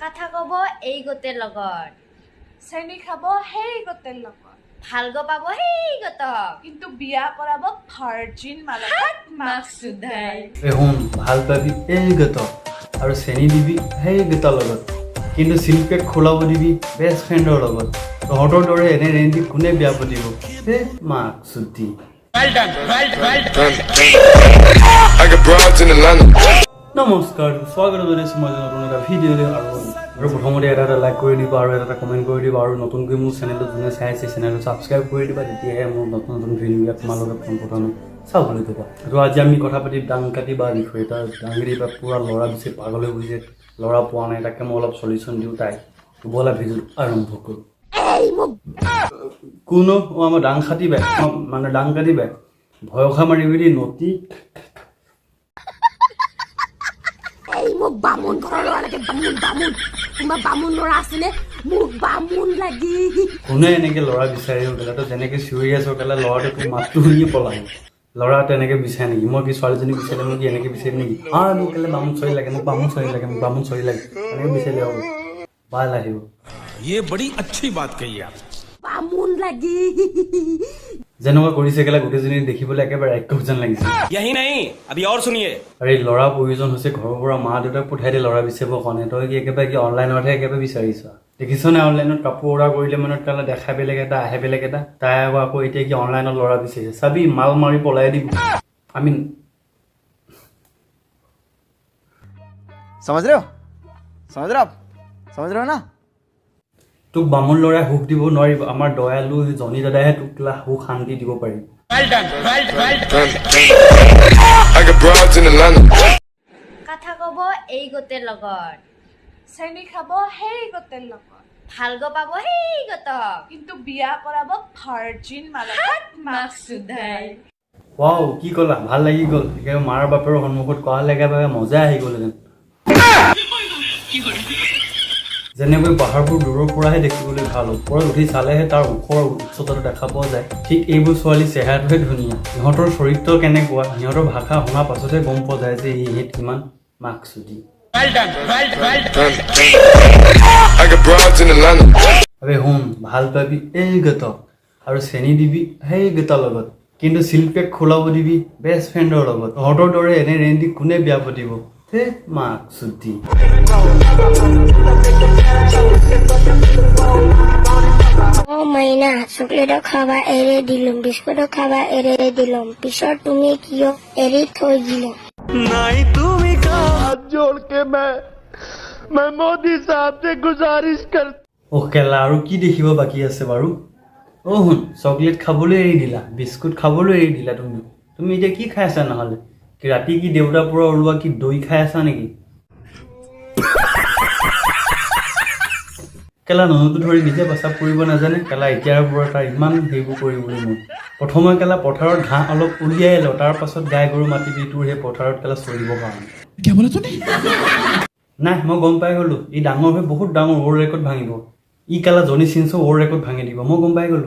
কথা কব এই গোটেৰ লগত চেনি খাব সেই গোটেৰ লগত ভালগ পাব সেই গতক কিন্তু বিয়া কৰাব ভাৰ্জিন মালত মাকসুদাই শুন ভাল পাবি এই গত আৰু চেনি দিবি সেই গেটাৰ লগত কিন্তু চিলপেক খোলাব দিবি বেষ্ট ফ্ৰেণ্ডৰ লগত তহঁতৰ দৰে এনে ৰেঞ্জি কোনে বিয়া পাতিব সেই মাক চুটি নমস্কাৰ স্বাগত জনাইছোঁ মই নতুন এটা ভিডিঅ'লৈ আৰু প্ৰথমতে এটা লাইক কৰি দিবা আৰু এটা কমেণ্ট কৰি দিবা আৰু নতুনকৈ মোৰ চেনেলটো যোনে চাই আছে চেনেলটো ছাবস্ক্ৰাইব কৰি দিবা তেতিয়াহে মোৰ নতুন নতুন ভিডিঅ'বিলাক তোমালোকে পোনপ্ৰথমে চাবলৈ দিবা আৰু আজি আমি কথা পাতিম ডাং কাটি বা বিষয়ে তাৰ ডাঙৰি বা পূৰা ল'ৰা বেছি পাগল হৈ গৈছে ল'ৰা পোৱা নাই তাকে মই অলপ চলিউশ্যন দিওঁ তাই ব'লা ভিডিঅ'টো আৰম্ভ কৰোঁ কোনো আমাৰ ডাং কাটিবা মানে ডাং কাটিবা ভয়সা মাৰিবি দেই নতি মোক বামুণ ঘৰৰ ল'ৰা লাগে বামুণ তোমাৰ বামুণ ল'ৰা আছেনে মোক বামুণ লাগি কোনে এনেকৈ ল'ৰা বিচাৰি গ'লে তো যেনেকৈ চিঞৰি আছোঁ কেলে ল'ৰাটোক মাতটো শুনিয়ে পলাই ল'ৰা তেনেকৈ বিচাৰে নেকি মই কি ছোৱালীজনী বিচাৰিলে মোক কি এনেকৈ বিচাৰিম নেকি মোক কেলে বামুণ চৰি লাগে মোক বামুণ চৰি লাগে মোক বামুণ চৰি লাগে এনেকৈ বিচাৰিলে হ'ব ভাল আহিব ये बड़ी अच्छी बात कही आप বামুণ লাগি যেনেকুৱা কৰিছে কেলে গোটেইজনী দেখিবলৈ একেবাৰে একক যেন লাগিছে यही नहीं अभी और सुनिए আৰু এই ল'ৰা প্ৰয়োজন হৈছে ঘৰৰ পৰা মা দেউতাক পঠাই দিয়ে ল'ৰা বিচাৰিবৰ কাৰণে তই কি একেবাৰে কি অনলাইনতহে একেবাৰে বিচাৰিছ দেখিছ নে অনলাইনত কাপোৰ অৰ্ডাৰ কৰিলে মানে তালৈ দেখাই বেলেগ এটা আহে বেলেগ এটা তাই আকৌ এতিয়া কি অনলাইনত ল'ৰা বিচাৰিছে চাবি মাল মাৰি পলাই দিবি আমি समझ रहे हो आप समझ रहे हो ना তোক বামুণ ল'ৰাই সুখ দিব নোৱাৰিব আমাৰ দয়ালু জনী দাদাহে তোক সুখ শান্তি দিব পাৰিব কথা কব এই গোটেৰ লগত চেনি খাব সেই গোটেৰ লগত ভালগ পাব সেই গতক কিন্তু বিয়া কৰাব ভাৰ্জিন মালত মাকসুদাই ৱাও কি ক'লা ভাল লাগি গ'ল একেবাৰে মাৰ বাপেৰৰ সন্মুখত কোৱালে একেবাৰে মজা আহি গ'লহেঁতেন যেনেকৈ পাহাৰবোৰ দূৰৰ পৰাহে দেখিবলৈ ভাল ওপৰত উঠি চালেহে তাৰ ওখৰ উচ্চতাটো দেখা পোৱা যায় ঠিক এইবোৰ ছোৱালী চেহেৰাটোহে ধুনীয়া সিহঁতৰ চৰিত্ৰ কেনেকুৱা সিহঁতৰ ভাষা শুনাৰ পাছতহে গম পোৱা যায় যে ইহঁত কিমান মাকসুদি শুন ভাল পাবি এই গেটক আৰু চেনি দিবি সেই গেটাৰ লগত কিন্তু চিলপেক খোলাব দিবি বেষ্ট ফ্ৰেণ্ডৰ লগত তহঁতৰ দৰে এনে ৰেঞ্জি কোনে বিয়া পাতিব সেই মাকসুদি মাইনা চকলেটো খাবা এৰি দিলুম বিস্কুটো খাবা এৰি দিলুম পিছত তুমি কিয় এৰি থৈ দিলা কেলা আৰু কি দেখিব বাকী আছে বাৰু শুন চকলেট খাবলৈ এৰি দিলা বিস্কুট খাবলৈ এৰি দিলা তুমি এতিয়া কি খাই আছা নহ'লে কি ৰাতি কি দেউতাৰ পৰা ওলোৱা কি দৈ খাই আছা নেকি কেলা ননটো ধৰি নিজে পেচাব কৰিব নাজানে কেলা এতিয়াৰ পৰা তাৰ ইমান সেইবোৰ কৰিবলৈ মোৰ প্ৰথমে কেলা পথাৰত ঘাঁহ অলপ উলিয়াই ল তাৰ পাছত গাই গৰু মাতিবি তোৰ সেই পথাৰত কেলা চৰিবৰ কাৰণে নাই মই গম পাই গ'লো ই ডাঙৰ হৈ বহুত ডাঙৰ ৱৰ্ল্ড ৰেকৰ্ড ভাঙিব ই কেলা জনি চিনছ ৱৰ্ল্ড ৰেকৰ্ড ভাঙি দিব মই গম পাই গ'লো